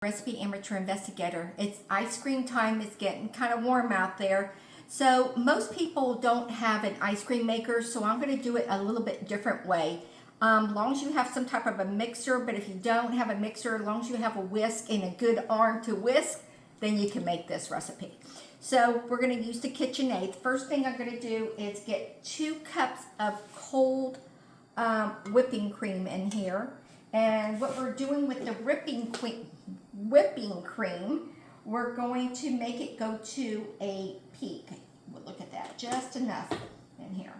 Recipe amateur investigator. It's ice cream time. It's getting kind of warm out there. So most people don't have an ice cream maker, so I'm going to do it a little bit different way. As long as you have some type of a mixer, but if you don't have a mixer, as long as you have a whisk and a good arm to whisk, then you can make this recipe. So we're going to use the KitchenAid. First thing I'm going to do is get 2 cups of cold whipping cream in here. And what we're doing with the whipping cream, we're going to make it go to a peak. We'll look at that, just enough in here.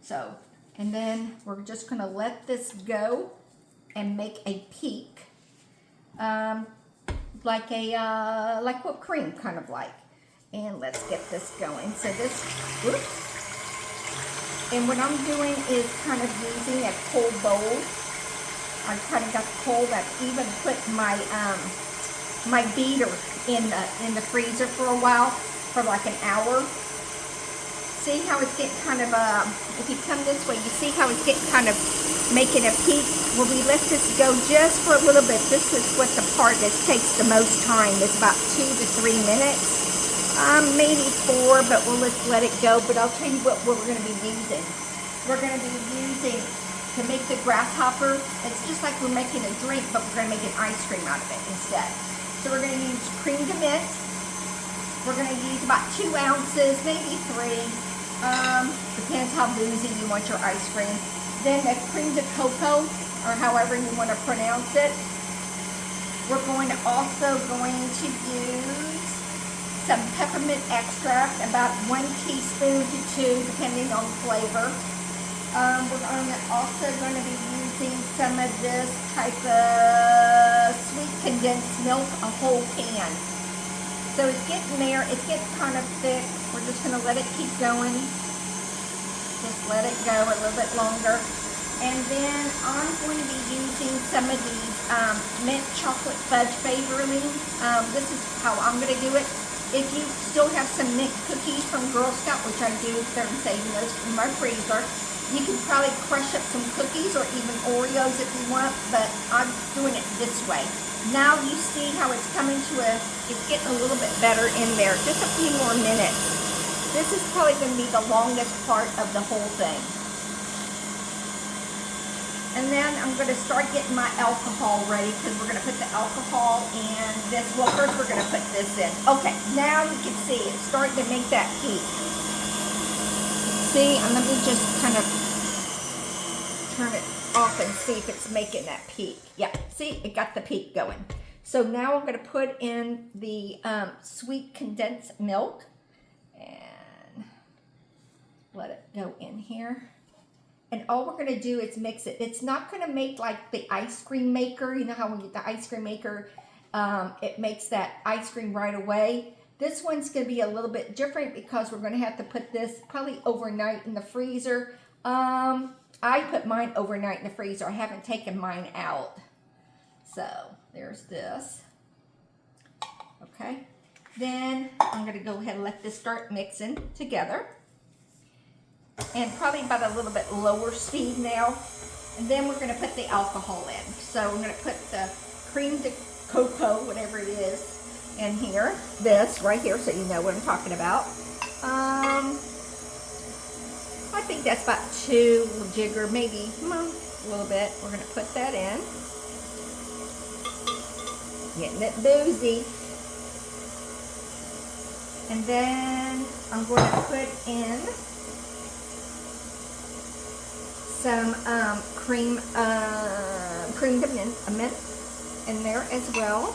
So, and then we're just going to let this go and make a peak, like whipped cream, kind of like. And let's get this going. So this, whoops. And what I'm doing is kind of using a cold bowl. I kind of got cold. I've even put my my beater in the freezer for a while, for like an hour. See how it's getting kind of if you come this way, you see how it's getting kind of making a peak. Well, we let this go just for a little bit. This is what the part that takes the most time. It's about 2 to 3 minutes, maybe 4, but we'll just let it go. But I'll tell you what we're going to be using. We're going to be using, to make the grasshopper, it's just like we're making a drink, but we're going to make an ice cream out of it instead. So we're going to use cream de mint. We're going to use about 2 ounces, maybe 3. Depends how boozy you want your ice cream. Then the cream de cocoa, or however you want to pronounce it. We're also going to use some peppermint extract, about 1 teaspoon to 2, depending on flavor. We're also going to be using some of this type of sweet condensed milk, a whole can. So it's getting there. It's getting kind of thick. We're just going to let it keep going. Just let it go a little bit longer. And then I'm going to be using some of these mint chocolate fudge flavoring. This is how I'm going to do it. If you still have some mint cookies from Girl Scout, which I do, they're saving those in my freezer. You can probably crush up some cookies or even Oreos if you want, but I'm doing it this way. Now you see how it's coming to it's getting a little bit better in there. Just a few more minutes. This is probably going to be the longest part of the whole thing. And then I'm going to start getting my alcohol ready, because we're going to put the alcohol in this. Well, first we're going to put this in. Okay, now you can see it's starting to make that peak. See, and let me just kind of turn it off and see if it's making that peak. Yeah, see, it got the peak going. So now I'm going to put in the sweet condensed milk and let it go in here. And all we're going to do is mix it. It's not going to make like the ice cream maker. You know how when you get the ice cream maker, it makes that ice cream right away. This one's going to be a little bit different, because we're going to have to put this probably overnight in the freezer. I put mine overnight in the freezer. I haven't taken mine out. So there's this. Okay. Then I'm going to go ahead and let this start mixing together. And probably about a little bit lower speed now. And then we're going to put the alcohol in. So we're going to put the cream de cocoa, whatever it is, in here. This right here, so you know what I'm talking about. I think that's about 2 jigger, maybe a little bit. We're going to put that in. Getting it boozy. And then I'm going to put in some cream de mint in there as well.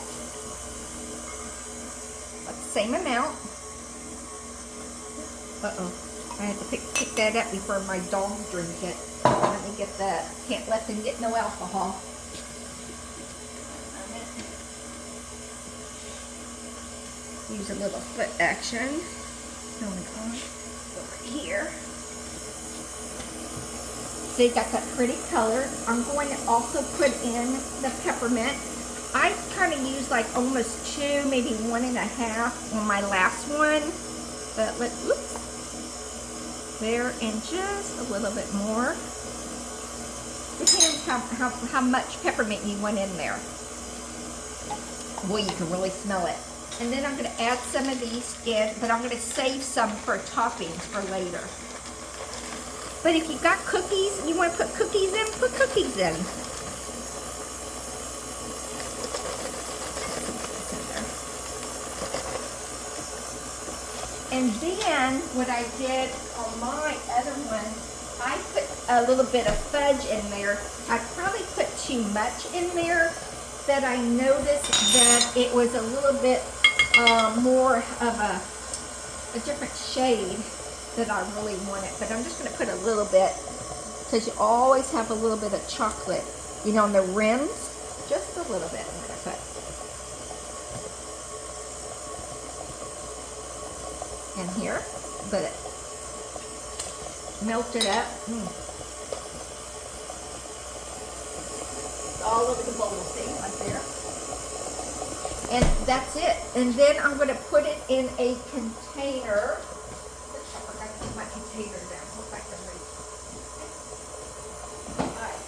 About the same amount. I had to pick that up before my dogs drink it. Let me get that. Can't let them get no alcohol. Use a little foot action. Going on over here. So you got that pretty color. I'm going to also put in the peppermint. I kind of use like almost 2, maybe 1.5 on my last one. But oops. There, and just a little bit more. Depends how much peppermint you want in there. Boy, you can really smell it. And then I'm going to add some of these in, but I'm going to save some for toppings for later. But if you've got cookies, you want to put cookies in, put cookies in. And then what I did on my other one, I put a little bit of fudge in there. I probably put too much in there, that I noticed that it was a little bit more of a different shade that I really wanted. But I'm just going to put a little bit, because you always have a little bit of chocolate, you know, on the rims. Just a little bit I'm going to put. In here, but it melted up. It's all over the bowl, see, right there. And that's it. And then I'm going to put it in a container. I forgot to put my container down. Hope I can reach. All right.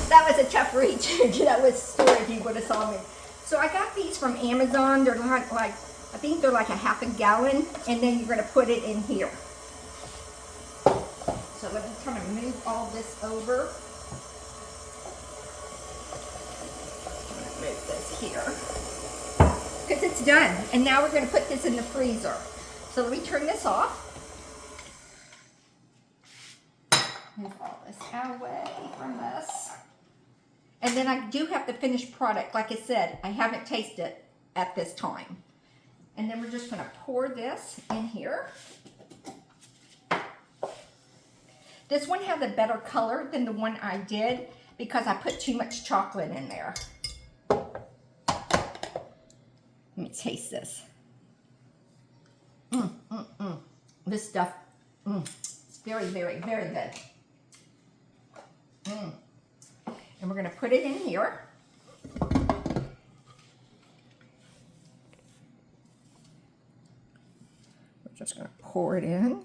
That was a tough reach. That was story if you would have saw me. So I got these from Amazon. They're like I think they're like a half a gallon, and then you're going to put it in here. So let me kind of move all this over. I'm going to move this here because it's done. And now we're going to put this in the freezer. So let me turn this off. Move all this away from this. And then I do have the finished product. Like I said, I haven't tasted it at this time. And then we're just going to pour this in here. This one has a better color than the one I did because I put too much chocolate in there. Let me taste this. This stuff, it's very, very, very good. And we're going to put it in here. We're just going to pour it in.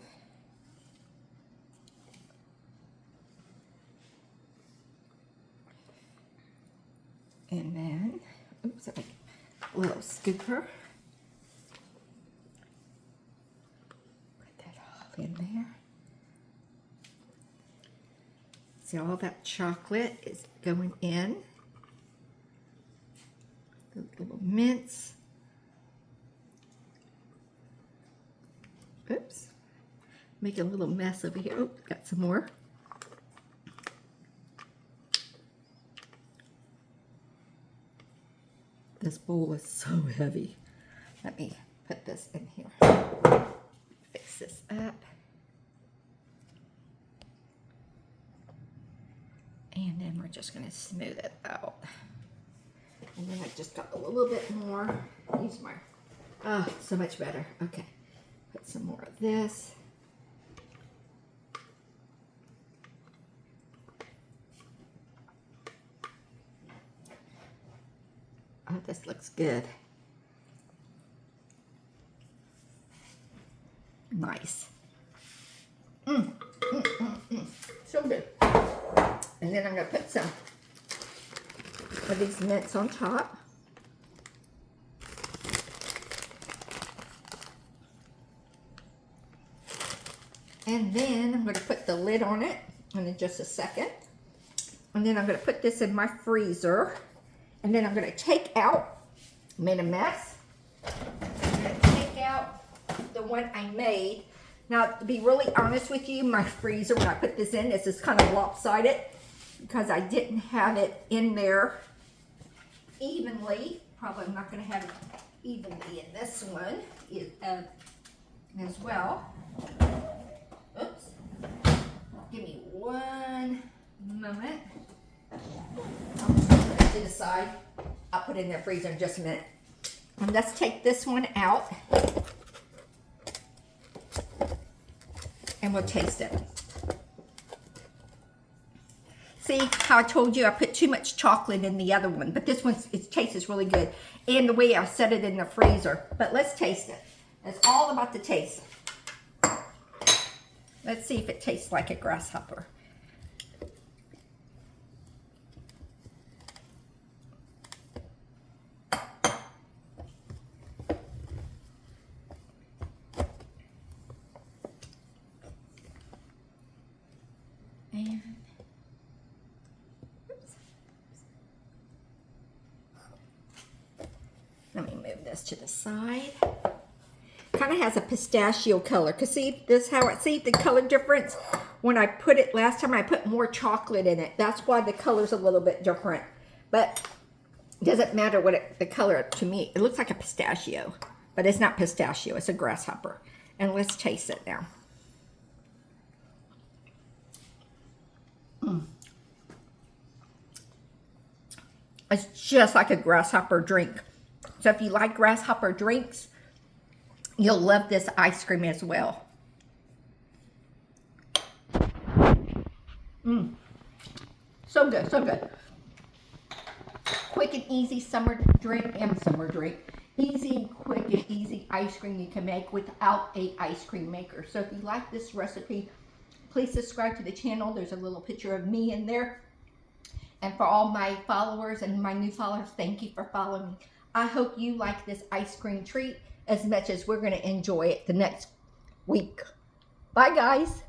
And then, oops, I make a little scooper. Put that all in there. See, all that chocolate is going in. The little mints. Oops. Make a little mess over here. Oh, got some more. This bowl is so heavy. Let me put this in here. Fix this up. And then we're just going to smooth it out. And then I just got a little bit more. Use my, oh, so much better. Okay. Put some more of this. Oh, this looks good. Nice. So good. And then I'm going to put some of these mints on top. And then I'm going to put the lid on it in just a second. And then I'm going to put this in my freezer. And then I'm going to take out, made a mess. I'm going to take out the one I made. Now, to be really honest with you, my freezer, when I put this in, this is kind of lopsided because I didn't have it in there evenly. Probably I'm not going to have it evenly in this one as well. Oops. Give me one moment. I'll just put it to the side. I'll put it in the freezer in just a minute. And let's take this one out. And we'll taste it. See how I told you I put too much chocolate in the other one, but this one, it tastes really good. And the way I set it in the freezer. But let's taste it. It's all about the taste. Let's see if it tastes like a grasshopper. And oops. Let me move this to the side. Kind of has a pistachio color. Cause see this how it see the color difference when I put it last time I put more chocolate in it. That's why the color's a little bit different. But it doesn't matter what the color to me. It looks like a pistachio, but it's not pistachio. It's a grasshopper. And let's taste it now. It's just like a grasshopper drink. So if you like grasshopper drinks, you'll love this ice cream as well. So good, so good. Quick and easy summer drink. Easy and quick and easy ice cream you can make without a ice cream maker. So if you like this recipe, please subscribe to the channel. There's a little picture of me in there. And for all my followers and my new followers, thank you for following me. I hope you like this ice cream treat as much as we're going to enjoy it the next week. Bye, guys.